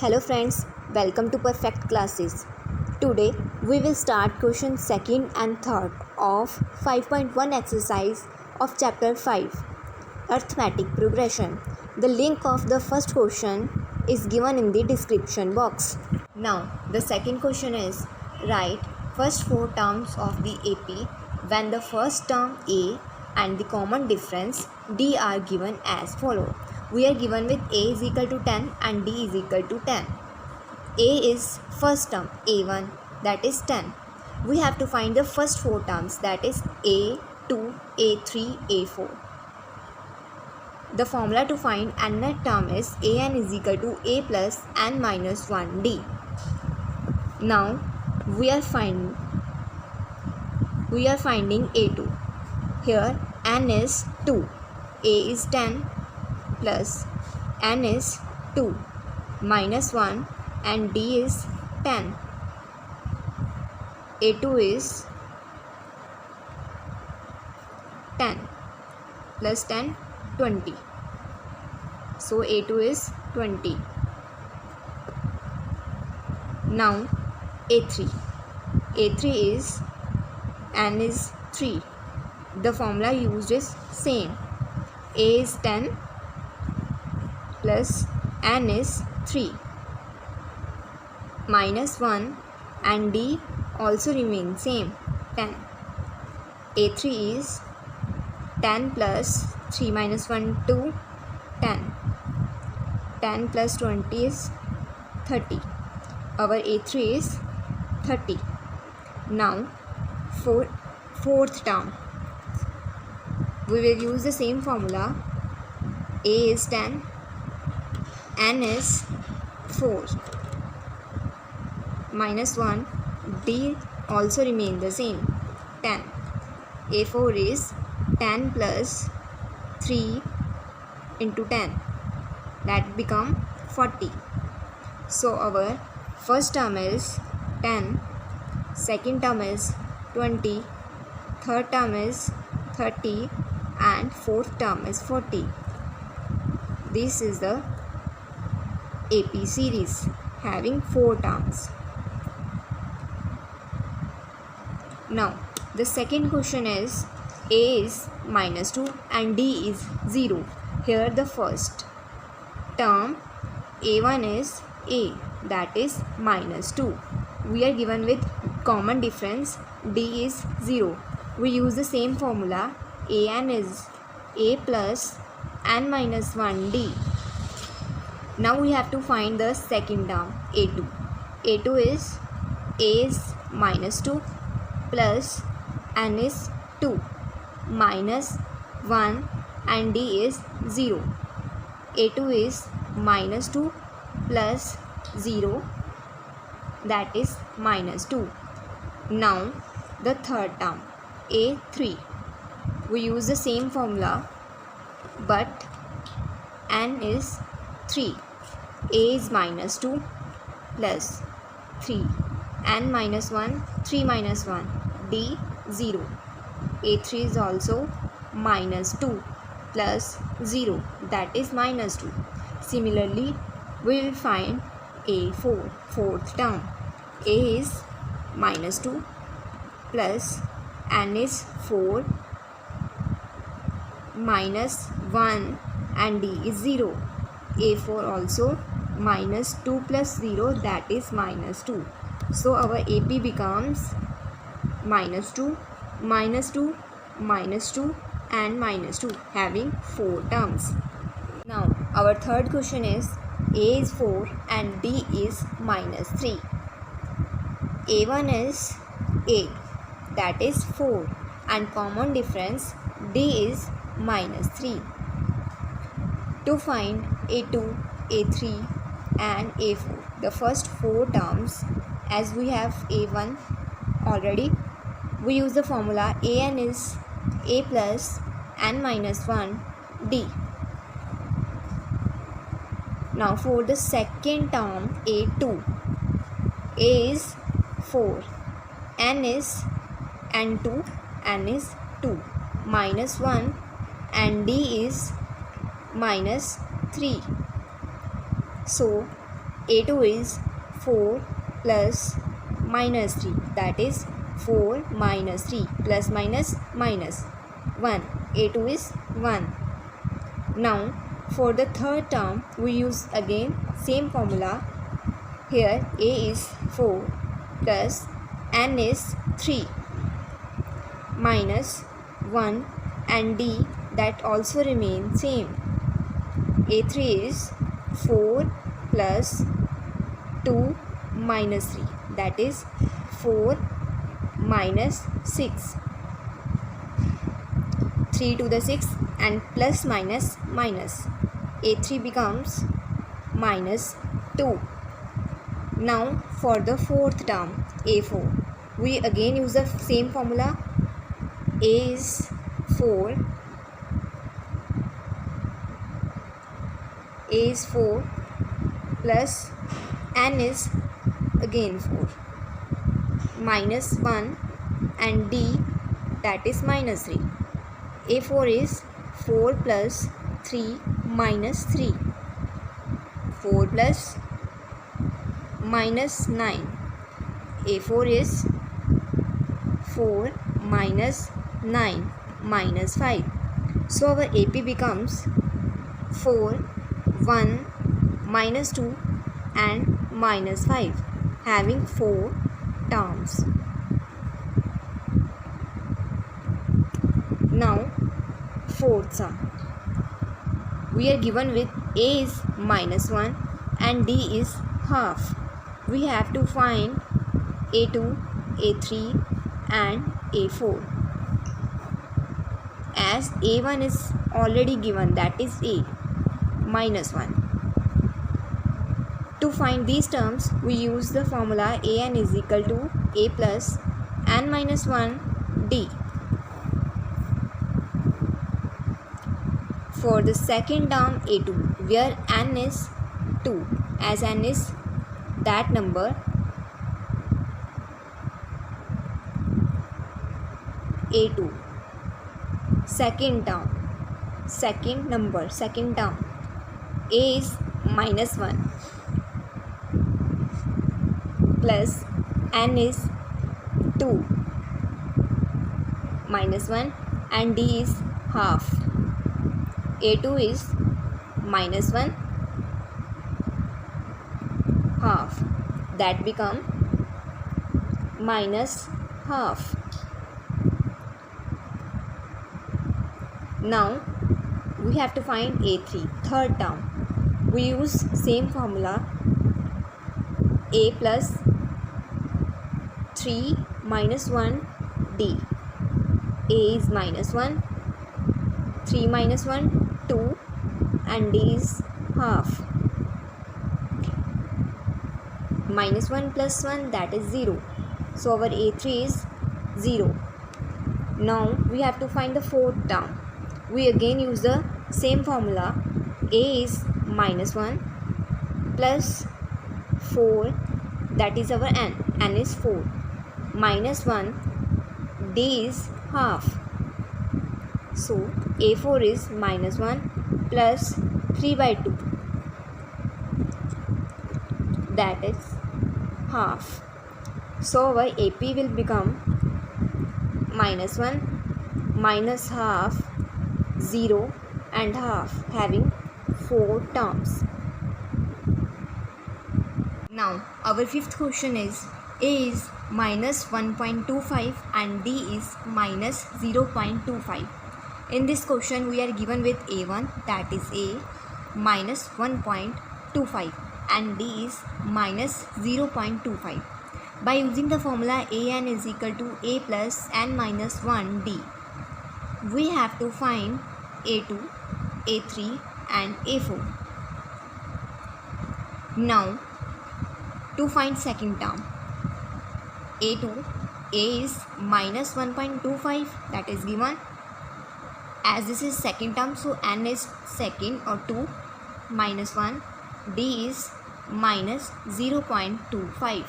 Hello friends, welcome to Perfect Classes. Today we will start question 2nd and 3rd of 5.1 exercise of chapter 5 Arithmetic Progression. The link of the first question is given in the description box. Now the second question is write first four terms of the AP when the first term A and the common difference D are given as follow. We are given with A is equal to 10 and D is equal to 10. A is first term A1, that is 10. We have to find the first four terms, that is A2, A3, A4. The formula to find nth term is An is equal to A plus n minus 1D. Now we are finding A2. Here n is 2, A is 10 plus n is 2 minus 1 and D is 10. A2 is 10 plus 10, 20. So A2 is 20. Now A3. A3 is n is 3. The formula used is same. A is 10 plus n is 3 minus 1 and D also remains same 10. A3 is 10 plus 3 minus 1 2 10. 10 plus 20 is 30. Our A3 is 30. Now fourth term. We will use the same formula. A is 10, n is 4 minus 1, D also remain the same 10. A4 is 10 plus 3 into 10, that become 40. So our first term is 10, second term is 20, third term is 30 and fourth term is 40. This is the AP series having 4 terms. Now the second question is A is minus 2 and D is 0. Here the first term A1 is A, that is minus 2. We are given with common difference D is 0. We use the same formula. An is A plus n minus 1D. Now we have to find the second term A2. A2 is A is minus 2 plus n is 2 minus 1 and D is 0. A2 is minus 2 plus 0, that is minus 2. Now the third term A3. We use the same formula but n is 3. A is minus 2 plus 3, n minus 1, 3 minus 1, D 0. A3 is also minus 2 plus 0, that is minus 2. Similarly, we will find A4, fourth term. A is minus 2 plus n is 4 minus 1 and D is 0. A4 also minus 2 plus 0, that is minus 2. So our AP becomes minus 2, minus 2, minus 2 and minus 2 having 4 terms. Now our third question is A is 4 and D is minus 3. A1 is A, that is 4 and common difference D is minus 3. To find A2, A3 and A4, the first 4 terms, as we have A1 already, we use the formula An is A plus n minus 1 D. Now for the second term A2, A is 4, n is n2, n is 2 minus 1 and D is minus 3. So a2 is 4 plus minus 3, that is 4 minus 3 plus minus minus 1. a2 is 1. Now for the third term we use again same formula. Here a is 4 plus n is 3 minus 1 and d that also remain same. a3 is 4 plus 2 minus 3, that is 4 minus 6. 3 to the 6 and plus minus minus. a3 becomes minus 2. Now for the fourth term a4, we again use the same formula. a is 4, a is 4 plus n is again 4 minus 1 and d that is minus 3. a4 is 4 plus 3 minus 3, 4 plus minus 9. a4 is 4 minus 9 minus 5. So our AP becomes 4, 1, minus 2 and minus 5, having 4 terms. Now fourth sum. We are given with a is minus 1 and d is half. We have to find a2, a3 and a4. As a1 is already given, that is a minus 1. To find these terms, we use the formula an is equal to a plus n minus 1 d. For the second term a2, where n is 2, as n is that number, a2 second term, second number, second term, a is minus 1 plus n is 2 minus 1 and d is half. a2 is minus 1 half, that become minus half. Now we have to find a3, third term. We use same formula, a plus 3 minus 1 d. a is minus 1, 3 minus 1 2 and d is half. Minus 1 plus 1, that is 0. So our a3 is 0. Now we have to find the fourth term. We again use the same formula. a is minus 1 plus 4, that is our n. n is 4 minus 1, d is half. So a4 is minus 1 plus 3 by 2, that is half. So our AP will become minus 1 minus half, 0 and half, having 4 terms. Now our fifth question is a is minus 1.25 and d is minus 0.25. In this question we are given with a1, that is a minus 1.25 and d is minus 0.25. By using the formula an is equal to a plus n minus 1 d, we have to find a2, a3 and a4. Now to find second term, a2, a is minus 1.25, that is given. As this is second term, so n is second or 2 minus 1, d is minus 0.25.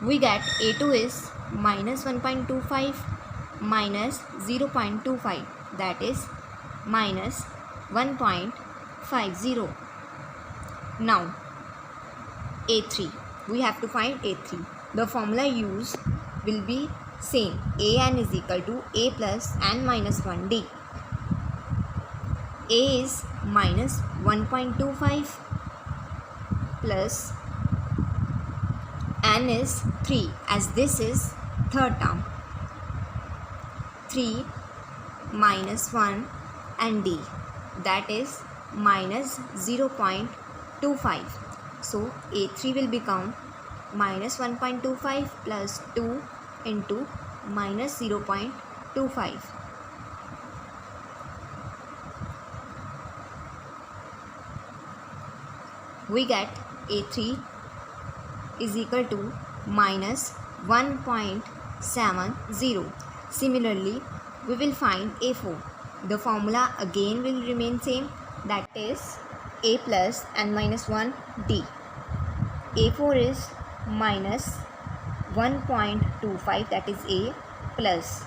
We get a2 is minus 1.25 minus 0.25, that is minus 1.50. Now A3. We have to find A3. The formula used will be same. An is equal to A plus n minus 1D. A is minus 1.25 plus n is 3, as this is third term. 3 minus 1 and D, that is minus 0.25. So A3 will become minus 1.25 plus 2 into minus 0.25. We get A3 is equal to minus 1.70. Similarly, we will find A4. The formula again will remain same, that is A plus n minus 1 D. A4 is minus 1.25, that is A, plus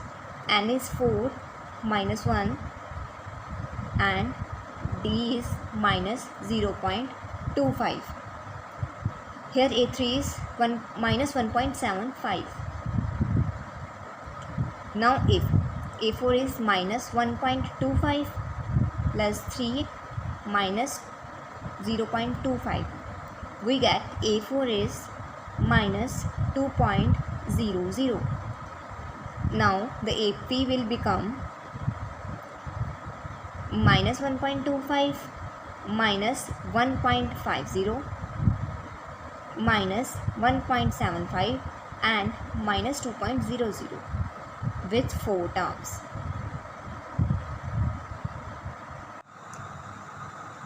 n is 4 minus 1 and D is minus 0.25. Here A3 is minus 1.75. Now if A4 is minus 1.25 plus 3 minus 0.25, we get A4 is minus 2.00. Now the AP will become minus 1.25 minus 1.50 minus 1.75 and minus 2.00 with 4 terms.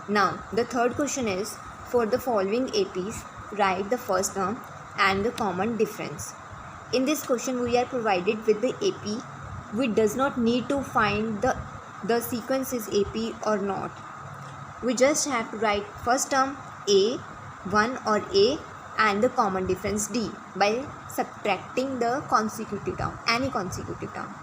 Now the third question is, for the following APs, write the first term and the common difference. In this question we are provided with the AP. We does not need to find the sequence is AP or not. We just have to write first term A, 1 or A, and the common difference D by subtracting the consecutive term, any consecutive term.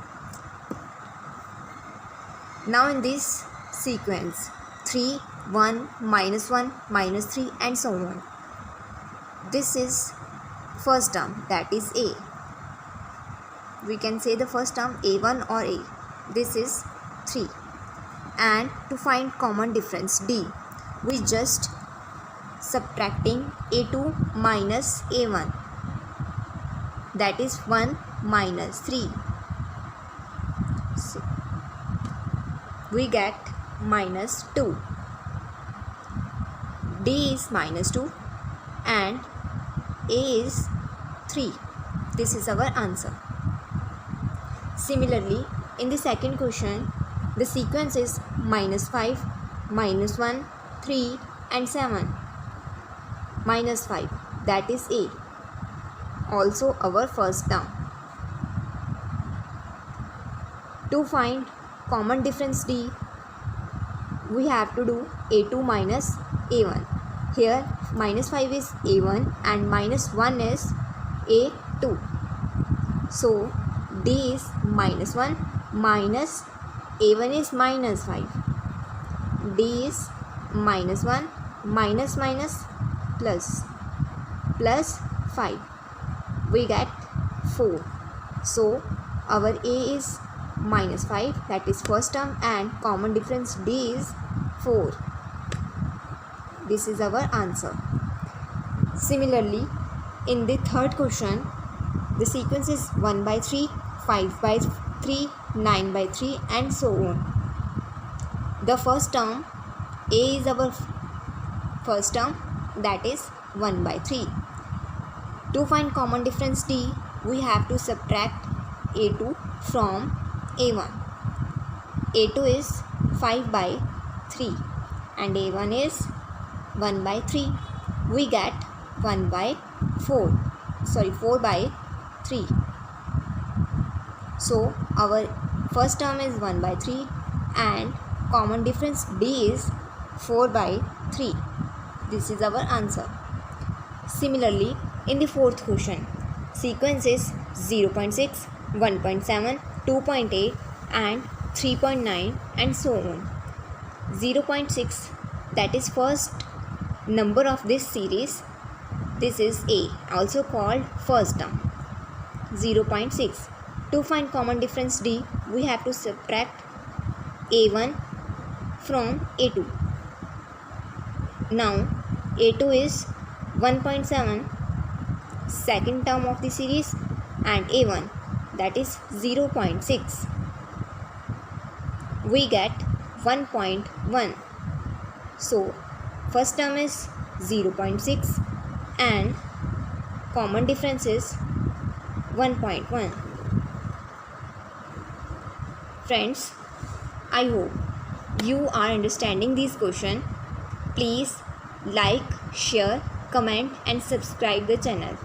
Now in this sequence 3, 1, minus 1, minus 3 and so on. This is first term, that is A. We can say the first term A1 or A. This is 3. And to find common difference D, we just subtracting A2 minus A1, that is 1 minus 3. So we get minus 2. D is minus 2 and A is 3. This is our answer. Similarly, in the second question, the sequence is minus 5, minus 1, 3 and 7. Minus 5, that is A, also our first term. To find common difference D, we have to do A2 minus A1. Here minus 5 is A1 and minus 1 is A2. So D is minus 1 minus A1 is minus 5. D is minus 1 minus minus plus 5. We get 4. So our A is minus 5, that is first term, and common difference D is 4. This is our answer. Similarly, in the third question, the sequence is 1 by 3, 5 by 3, 9 by 3 and so on. The first term A is our first term, that is 1 by 3. To find common difference D, we have to subtract A2 from A1. A2 is 5 by 3 and A1 is 1 by 3. We get 4 by 3. So our first term is 1 by 3 and common difference D is 4 by 3. This is our answer. Similarly, in the fourth question, sequence is 0.6, 1.7, 2.8 and 3.9 and so on. 0.6, that is first number of this series, This is A, also called first term, 0.6. To find common difference D, we have to subtract A1 from A2. Now A2 is 1.7, second term of the series, and A1, that is 0.6. We get 1.1. So first term is 0.6 and common difference is 1.1. Friends, I hope you are understanding this question. Please like, share, comment and subscribe the channel.